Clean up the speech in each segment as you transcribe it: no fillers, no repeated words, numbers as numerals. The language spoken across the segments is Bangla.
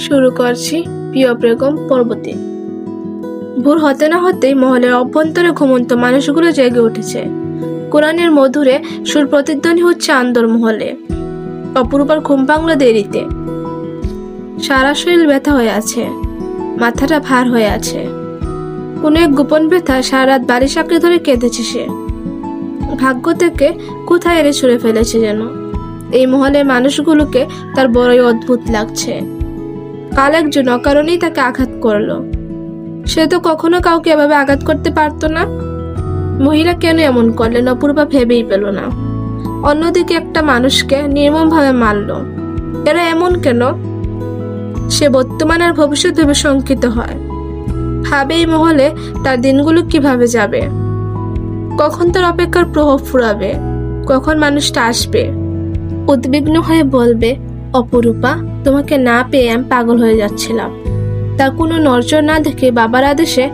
শুরু করছি প্রিয় বেগম পর্বতে। ভোর হতে না হতেই মহলের অভ্যন্তরে ঘুমন্ত মানুষগুলো জেগে উঠেছে। কোরআনের মধুরে সুর প্রতিধ্বনি হচ্ছে আন্দর মহলে। অপরূপার ঘুম ভাঙল দেরিতে। সারা শরীর ব্যথা হয়ে আছে, মাথাটা ভার হয়ে আছে। কোনো এক গোপন ব্যথা সারা রাত বাড়ি সাঁকড়ে ধরে কেঁদেছে সে। ভাগ্য থেকে কোথায় এড়ে ছুড়ে ফেলেছে যেন। এই মহলের মানুষগুলোকে তার বড়ই অদ্ভুত লাগছে। কাল একজন অকারণেই তাকে আঘাত করলো। সে তো কখনো কাউকে এভাবে আঘাত করতে পারতো না। মহিলা কেন এমন করলেন অপূর্বা ভেবেই পেল না। অন্যদিকে একটা মানুষকে নির্মমভাবে মারল। এরা এমন কেন? সে বর্তমান আর ভবিষ্যৎ ভেবে শঙ্কিত হয়। ভাবে এই মহলে তার দিনগুলো কিভাবে যাবে, কখন তার অপেক্ষার প্রভাব ফুরাবে, কখন মানুষটা আসবে, উদ্বিগ্ন হয়ে বলবে, অপরূপা, তোমাকে না পেয়ে আমি পাগল হয়ে যাচ্ছিলাম। তার কোনো নড়চড় না দেখে বাবার আদেশে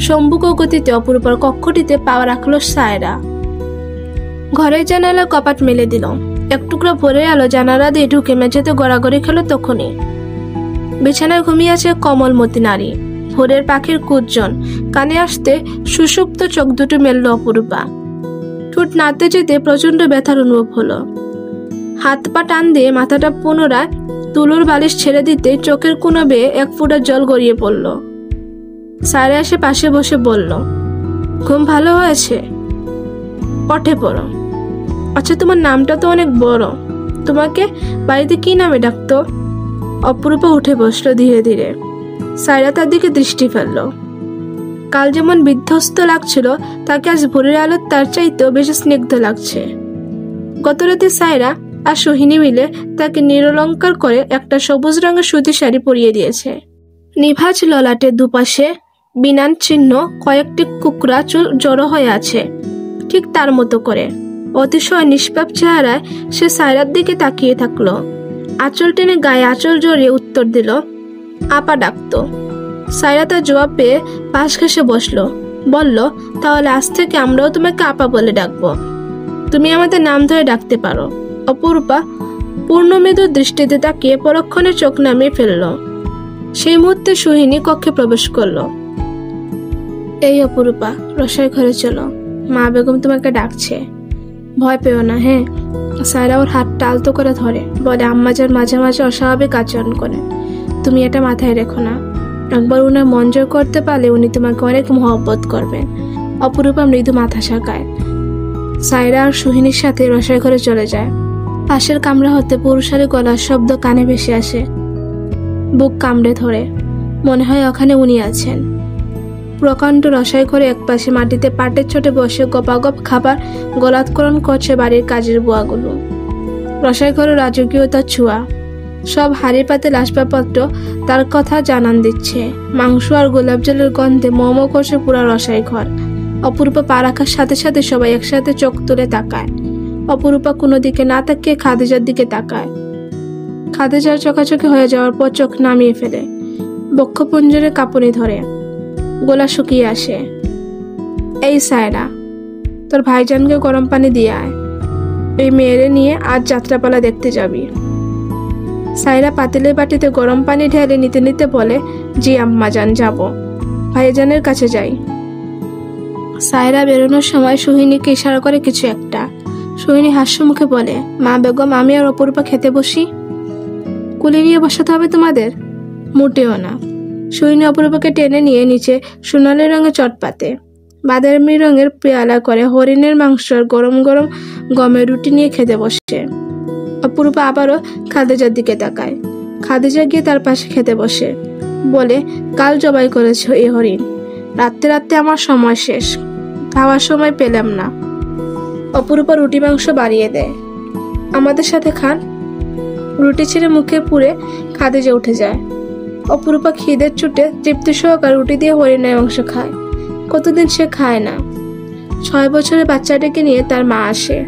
সম্মুখ গতিতে অপরূপার কক্ষটিতে পা রাখলো সায়রা। ঘরের জানালা কপাট মেলে দিল। এক টুকরা ভোরের আলো জানালা দিয়ে ঢুকে মেঝেতে গড়াগড়ি খেলো তখনই। বিছানায় ঘুমিয়ে আছে কমলমতি নারী। ভোরের পাখির কুজ্জন কানে আসতে সুষুপ্ত চোখ দুটো মেলল অপরূপা। ঠোঁট নাড়তে যেতে প্রচন্ড ব্যথার অনুভব হলো। হাত পা টান দিয়ে মাথাটা পুনরায় তুলোর বালিশ ছেড়ে দিতে চোখের কোণে বেয়ে এক ফোঁটা জল গড়িয়ে পড়ল। সায়রা এসে পাশে বসে বলল, ঘুম ভালো হয়েছে? উঠে পড়ো। আচ্ছা, তোমার নামটা তো অনেক বড়, তোমাকে বাড়িতে কি নামে ডাকতো? অপরূপা উঠে বসলো ধীরে ধীরে। সায়রা তার দিকে দৃষ্টি ফেলল। কাল যেমন বিধ্বস্ত লাগছিল, তাকে আজ ভোরের আলো তার চাইতেও বেশি স্নিগ্ধ লাগছে। গত রাতে সায়রা আর সোহিনী মিলে তাকে নিরলঙ্কার করে একটা সবুজ রঙের সুতি শাড়ি পরিয়ে দিয়েছে। নিভাজ ললাটের দুপাশে বিনান চিহ্ন, কয়েকটি কুকরা চুল জড়ো হয়ে আছে ঠিক তার মতো করে। অতিশয় নিষ্পাপ চেহারায় সে সায়রার দিকে তাকিয়ে থাকলো। আঁচল টেনে গায়ে আঁচল জড়িয়ে উত্তর দিল, আপা ডাকতো। সায়রা তার জবাব পেয়ে পাশ ঘেঁষে বসলো। বলল, তাহলে আজ থেকে আমরাও তোমাকে আপা বলে ডাকবো। তুমি আমাদের নাম ধরে ডাকতে পারো। অপরূপা পূর্ণমেদুর দৃষ্টিতে তাকিয়ে পরক্ষণে চোখ নামিয়ে ফেলল। সেই মুহূর্তে সোহিনী কক্ষে প্রবেশ করলো। এই অপরূপা, রসাই ঘরে চলো, মা বেগম তোমাকে ডাকছে। ভয় পেও না, হ্যাঁ? সায়রা ওর হাতটা আলতো করে ধরে বলে, আম্মাজান মাঝে মাঝে অস্বাভাবিক আচরণ করে, তুমি এটা মাথায় রেখো না। একবার উনার মন জয় করতে পারলে উনি তোমাকে অনেক মহব্বত করবেন। অপরূপা মৃদু মাথা শাকায়। সায়রা আর সোহিনীর সাথে রসাই ঘরে চলে যায়। পাশের কামরা হতে পুরুষালী গলার শব্দ কানে ভেসে আসে। বুক কামড়ে ধরে, মনে হয় ওখানে উনি আছেন। প্রকাণ্ড রসাই ঘরে একপাশে মাটিতে পাটের ছোটে বসে গপাগপ খাবার গলাৎকরণ করছে বাড়ির কাজের বুয়াগুলো। রসাই ঘরে রাজকীয়তার ছোঁয়া। সব হাড়ি পাতিল আসবাবপত্র তার কথা জানান দিচ্ছে। মাংস আর গোলাপ জলের গন্ধে মোম করছে পুরা রসাই ঘর। অপরূপা পা রাখার সাথে সাথে সবাই একসাথে চোখ তুলে তাকায়। অপরূপা কোনো দিকে না তাকিয়ে খাদিজার দিকে তাকায়। খাদিজার চোখাচোখি হয়ে যাওয়ার পর চোখ নামিয়ে ফেলে। বক্ষপুঞ্জরে কাঁপুনি ধরে, গলা শুকিয়ে আসে। এই সায়রা, তোর ভাইজানকে গরম পানি দিয়ে আয়। এই মেয়েরে নিয়ে আজ যাত্রাপালা দেখতে যাবি। সায়রা পাতিলের বাটিতে গরম পানি ঢেলে নিতে নিতে বলে, জি আম্মাজান, যাব। ভাইজানের কাছে যাই। সায়রা বেরোনোর সময় সোহিনীকে ইশারা করে কিছু একটা। সোহিনী হাস্য মুখে বলে, মা বেগম, আমি আর অপরূপা খেতে বসি? কুলি নিয়ে বসাতে হবে তোমাদের? মোটেও না। সোহিনী অপরূপাকে টেনে নিয়ে নিচে সোনালি রঙের চটপাতে বাদামি রঙের পেয়ালা করে হরিণের মাংস আর গরম গরম গমের রুটি নিয়ে খেতে বসে। অপরূপা আবারও খাদিজার দিকে তাকায়। খাদিজা গিয়ে তার পাশে খেতে বসে। বলে, কাল জবাই করেছ এই হরিণ। রাত্রে রাত্রে আমার সময় শেষ, খাওয়ার সময় পেলাম না। অপরূপা রুটি মাংস বাড়িয়ে দেয়। আমাদের সাথে খান। রুটি ছেড়ে মুখে পুরে খাদিজা উঠে যায়। অপরূপা খিদের চুটে তৃপ্তি সহকারে রুটি দিয়ে হরিণের মাংস খায়। কতদিন সে খায় না। 6 বছরের বাচ্চাটাকে নিয়ে তার মা আসে।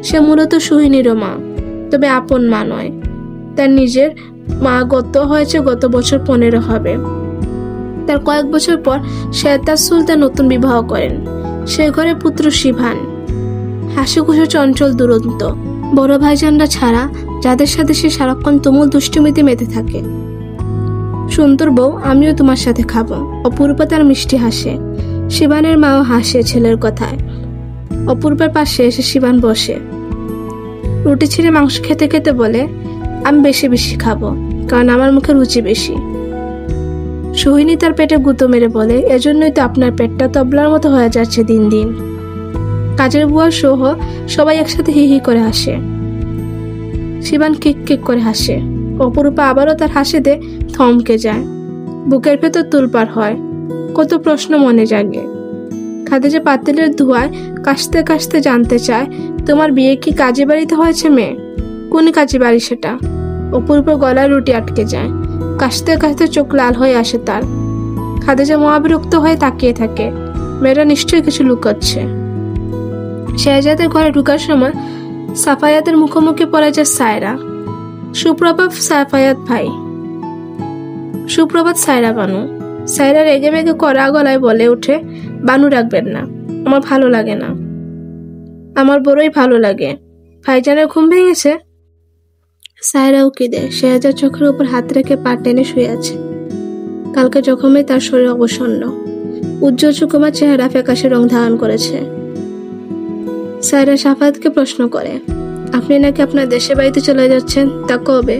সে মূলত সোহিনীরও মা, তবে আপন মা নয়। তার নিজের মা গত বছর 15 হবে। তার কয়েক বছর পর শেরতাজ সুলতান নতুন বিবাহ করেন। সে ঘরে পুত্র শিভান, হাসি খুশি চঞ্চল দুরন্ত। বড় ভাইজানরা ছাড়া যাদের সাথে সে সারাক্ষণ তুমুল দুষ্টুমিতে মেতে থাকে। সুন্দর বউ, আমিও তোমার সাথে খাবো। অপরূপা তার মিষ্টি হাসে। শিবানের মাও হাসে ছেলের কথায়। অপরূপার পাশে এসে শিবান বসে। রুটি ছিঁড়ে মাংস খেতে খেতে বলে, আমি বেশি বেশি খাবো, কারণ আমার মুখে রুচি বেশি। সোহিনী তার পেটে গুঁতো মেরে বলে, এজন্যই তো আপনার পেটটা তবলার মতো হয়ে যাচ্ছে দিন দিন। কাজের বুয়া সহ সবাই একসাথে হি হি করে হাসে। শিবান কিক কিক করে হাসে। অপরূপা আবারও তার হাসিতে থমকে যায়। বুকের ভেতর তোলপাড় হয়। কত প্রশ্ন মনে জাগে। খাদিজা পাতিলের ধোঁয়ায় কাশতে কাশতে জানতে চায়, তোমার বিয়ে কি কাজে বাড়িতে হয়েছে মেয়ে? কোন কাজে বাড়ি সেটা? অপরূপার গলায় রুটি আটকে যায়। কাশতে কাশতে চোখ লাল হয়ে আসে তার। খাদিজা মহাবিরক্ত হয়ে তাকিয়ে থাকে। মেয়েরা নিশ্চয়ই কিছু লুকাচ্ছে। শেহজাদের ঘরে ঢুকার সময় সাফায়াতের মুখোমুখি পড়ে যায় সায়রা। সুপ্রভাত সাফায়াত ভাই। সুপ্রভাত সায়রা বানু। সায়রা রেগে মেগে কড়া গলায় বলে ওঠে, বানু রাখবেন না, আমার ভালো লাগে না। আমার বড়ই ভালো লাগে। ভাইজানের ঘুম ভেঙেছে? সায়রা উকি দেয়। শেহজাদ চোখের উপর হাত রেখে পা টেনে শুয়ে আছে। কালকে জখমে তার শরীর অবসন্ন। উজ্জ্বল সুকুমার চেহারা ফ্যাকাশে রং ধারণ করেছে। সায়রা সাফায়াতকে প্রশ্ন করে, আপনি নাকি আপনার দেশে বাড়িতে চলে যাচ্ছেন, তা কবে?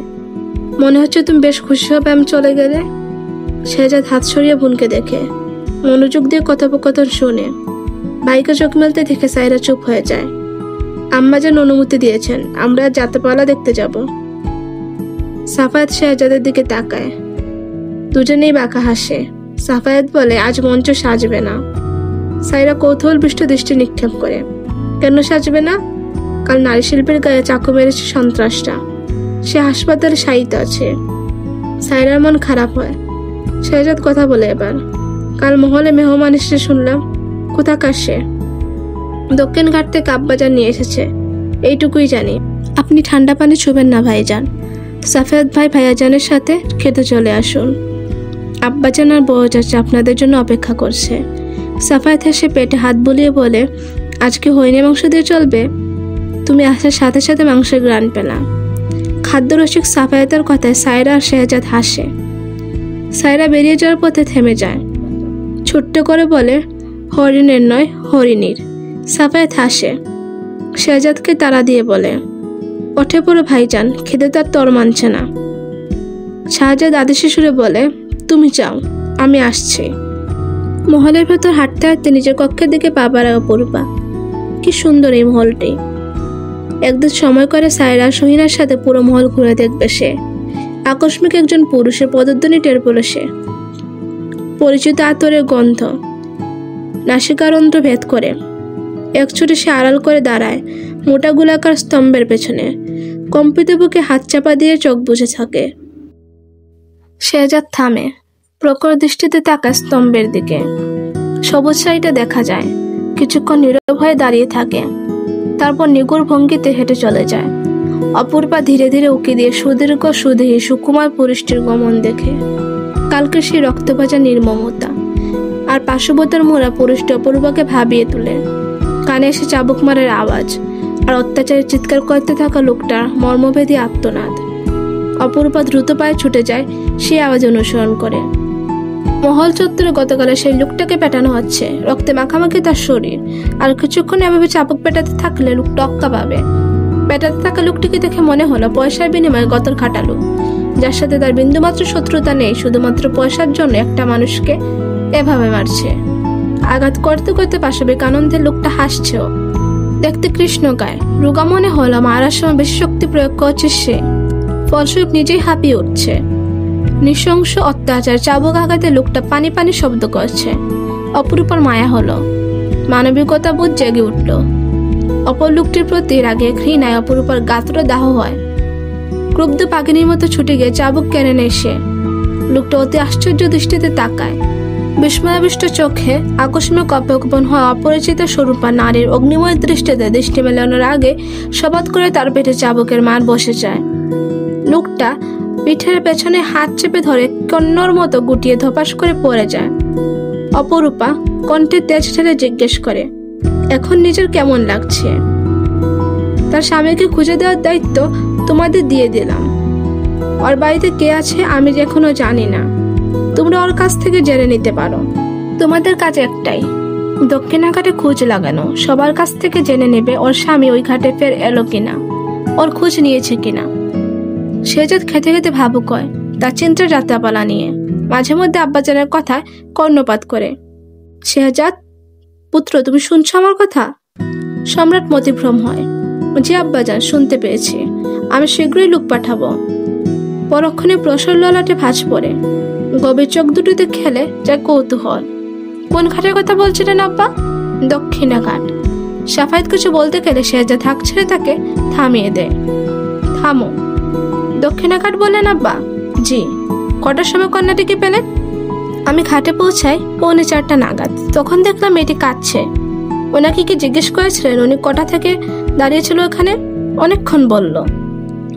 মনে হচ্ছে তুমি বেশ খুশি হবে আমি চলে গেলে। শেহজাদ হাত সরিয়ে বোনকে দেখে। মনোযোগ দিয়ে কথোপকথন শুনে। ভাইকে চোখ মেলতে দেখে সায়রা চুপ হয়ে যায়। আম্মা যেন অনুমতি দিয়েছেন, আমরা যাত্রাপালা দেখতে যাব। সাফায়াত শেহজাদের দিকে তাকায়। দুজনেই বাঁকা হাসে। সাফায়াত বলে, আজ মঞ্চ সাজবে না। সায়রা কৌতূহলপৃষ্ট দৃষ্টি নিক্ষেপ করে। কেন সাজবে না? কাল নারী শিল্পীর গায়ে চাকু মেরেছে সন্ত্রাসটা। সে হাসপাতালে শায়িত আছে। সায়রার মন খারাপ হয়। শেহজাদ কথা বলে এবার, কাল মহলে মেহমান এসে শুনলাম। কোথাকার সে? দক্ষিণ ঘাট থেকে আব্বাজান নিয়ে এসেছে, এইটুকুই জানি। আপনি ঠান্ডা পানি ছুবেন না ভাইজান। সাফায়াত ভাই ভাইয়াজানের সাথে খেতে চলে আসুন। আব্বাজান আর বউ চাচা আপনাদের জন্য অপেক্ষা করছে। সাফায়াত হেসে পেটে হাত বুলিয়ে বলে, আজকে হইনি মাংস দিয়ে চলবে? তুমি আসার সাথে সাথে মাংসের গ্রান পেলাম। খাদ্যরসিক সাফায়াতের কথায় সায়রা আর শেহজাদ হাসে। সায়রা বেরিয়ে যাওয়ার পথে থেমে যায়। ছোট্ট করে বলে, হরিণের নয় হরিণীর। সাফায়াত হাসে। শেহজাদকে তাড়া দিয়ে বলে, ওঠে পড়ো ভাইজান, খেতে তার তর মানছে না। শাহজাদ আদেশে সুরে বলে, তুমি যাও, আমি আসছি। মহলের ভেতর হাঁটতে হাঁটতে নিজের কক্ষের দিকে পা বাড়ায় অপরূপা। কি সুন্দর এই মহলটি। একদিন সময় করে সায়রা সোহিনার সাথে পুরো মহল ঘুরে দেখবে সে। আকস্মিক একজন পুরুষের পদধ্বনি টের পেল সে। পরিচিত আতরের গন্ধ নাসিকারন্ধ্র ভেদ করে। এক ছুটে সে আড়াল করে দাঁড়ায় মোটা গোলাকার স্তম্ভের পেছনে। কম্পিত বুকে হাত চাপা দিয়ে চোখ বুজে থাকে। শেহজাদ থামে, প্রখর দৃষ্টিতে তাকায় স্তম্ভের দিকে। সবুজ শাড়িটা দেখা যায়। কিছুক্ষণ নীরব হয়ে দাঁড়িয়ে থাকে, তারপর নিগুড় ভঙ্গিতে হেঁটে চলে যায়। অপূর্বা ধীরে ধীরে উকি দিয়ে সুদীর্ঘ সুদেহী সুকুমার পুরুষটির গমন দেখে। কালকে সেই রক্তভাজা নির্মমতা আর পাশবতার মোড়া পুরুষটি অপূর্বাকে ভাবিয়ে তোলে। কানে এসে চাবুক মারার আওয়াজ আর অত্যাচারের চিৎকার করতে থাকা লোকটার মর্মভেদী আর্তনাদ। অপূর্বা দ্রুত পায়ে ছুটে যায় সেই আওয়াজ অনুসরণ করে। মহল চত্বরে গতকালে সেই লোকটাকে পেটানো হচ্ছে। রক্তে মাখামাখি তার শরীর। আর কিছুক্ষণ এভাবে চাবুক পেটাতে থাকলে লোকটা অক্কা পাবে। পেটাতে থাকা লোকটিকে দেখে মনে হলো পয়সার বিনিময়ে গতর খাটালো, যার সাথে তার বিন্দুমাত্র শত্রুতা নেই, শুধুমাত্র পয়সার জন্য একটা মানুষকে এভাবে মারছে। আঘাত করতে করতে পাশবিক আনন্দে লোকটা হাসছেও। দেখতে কৃষ্ণকায়। রোগা মনে হলো মারার সময় বেশি শক্তি প্রয়োগ করছে সে। ফলস্বরূপ নিজেই হাঁপিয়ে উঠছে। নৃশংস অত্যাচার চাবুক আঘাতে লোকটা পানি পানি শব্দ করছে। অপরূপার মায়া হলো। মানবিকতা বোধ জেগে উঠল। অপর লোকটির প্রতি রাগে ঘৃণায় অপরূপার গাত্র দাহ হয়। ক্রুব্ধ পাখিনীর মতো ছুটে গিয়ে চাবুক কেড়ে নেয় সে। লোকটা অতি আশ্চর্য দৃষ্টিতে তাকায়। বিস্ময়াবিষ্ট চোখে আকস্মিক অপগোপন হওয়া অপরিচিত স্বরূপা নারীর অগ্নিময় দৃষ্টিতে দৃষ্টি মেলানোর আগে শপথ করে তার পেটে চাবুকের মার বসে যায়। লোকটা পিঠের পেছনে হাত চেপে ধরে কন্যর মতো গুটিয়ে ধপাস করে পড়ে যায়। অপরূপা কণ্ঠে তেজ ঠেলে জিজ্ঞেস করে, এখন নিজের কেমন লাগছে? তার স্বামীকে খুঁজে দেওয়ার দায়িত্ব তোমাদের দিয়ে দিলাম। ওর বাড়িতে কে আছে আমি এখনো জানি না। তোমরা ওর কাছ থেকে জেনে নিতে পারো। তোমাদের কাজ একটাই, দক্ষিণা ঘাটে খোঁজ লাগানো। সবার কাছ থেকে জেনে নেবে ওর স্বামী ওই ঘাটে ফের এলো কিনা, ওর খোঁজ নিয়েছে কিনা। শেহজাদ খেতে খেতে ভাবুক হয়, তার চিন্তার যাত্রাপালা নিয়ে। মাঝে মধ্যে আব্বাজানের কথায় কর্ণপাত করে। শেহজাদ পুত্র, তুমি শুনছো আমার কথা? সম্রাট মতিভ্রম হয়। জি আব্বাজান, শুনতে পেয়েছি। আমি শীঘ্রই লোক পাঠাবো। পরক্ষণে প্রসর ললাটে ভাঁজ পড়ে, গভীর চোখ দুটিতে খেলে যায় কৌতূহল। কোন ঘাটের কথা বলছিলেন আব্বা? দক্ষিণা ঘাট। সাফায়েত কিছু বলতে গেলে শেহজাদ হাঁক ছেড়ে তাকে থামিয়ে দেয়। থামো। দক্ষিণা ঘাট বললেন আব্বা? জি। কটার সময় কন্যাটিকে পেলেন? আমি ঘাটে পৌঁছাই 3:45 নাগাদ। তখন দেখলাম মেয়েটি কাঁদছে। ওনাকে কি জিজ্ঞেস করেছিলেন উনি কটা থেকে দাঁড়িয়েছিল ওখানে? অনেকক্ষণ বলল।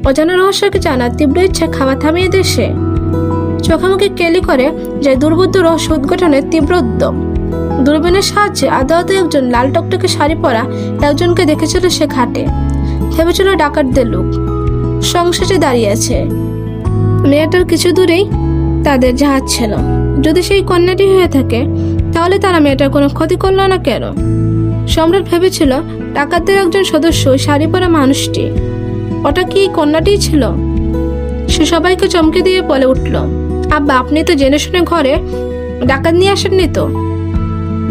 অজানা রহস্যকে জানার তীব্র ইচ্ছে খাওয়া থামিয়ে দেয় সে। চোখামুখি কেলি করে যায় দুর্বোধ্য রহস্য উদ্ঘাটনের তীব্র উদ্যম। দূরবীনের সাহায্যে আদালতে একজন লাল টকটকে শাড়ি পরা একজনকে দেখেছিল সে ঘাটে। ভেবেছিল ডাকাতদের লোক। সংসারে দাঁড়িয়ে আছে। মেয়েটার কিছু দূরেই তাদের জাহাজ ছিল। যদি সেই কন্যাটি হয়ে থাকে তাহলে তারা মেয়েটার কোনো ক্ষতি করলো না কেন? সম্রাট ভেবেছিল ডাকাতদের একজন সদস্য শাড়ি পরা মানুষটি। ওটা কি কন্যাটিই ছিল? সে সবাইকে চমকে দিয়ে বলে উঠল, আব্বা, আপনি তো জেনে শুনে ঘরে ডাকাত নিয়ে আসেননি তো?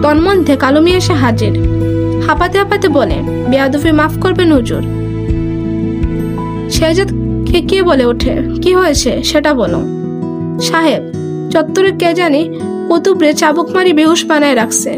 তন্মধ্যে কালো মিয়া এসে হাজির। হাঁপাতে হাঁপাতে বলে, বেয়াদবি মাফ করবেন হুজুর। শেহজাদ খেকিয়ে বলে ওঠে, কি হয়েছে সেটা বলো। সাহেব, চত্বরে কে জানি কুতুবরে চাবুক মারি বেহুশ বানায় রাখছে।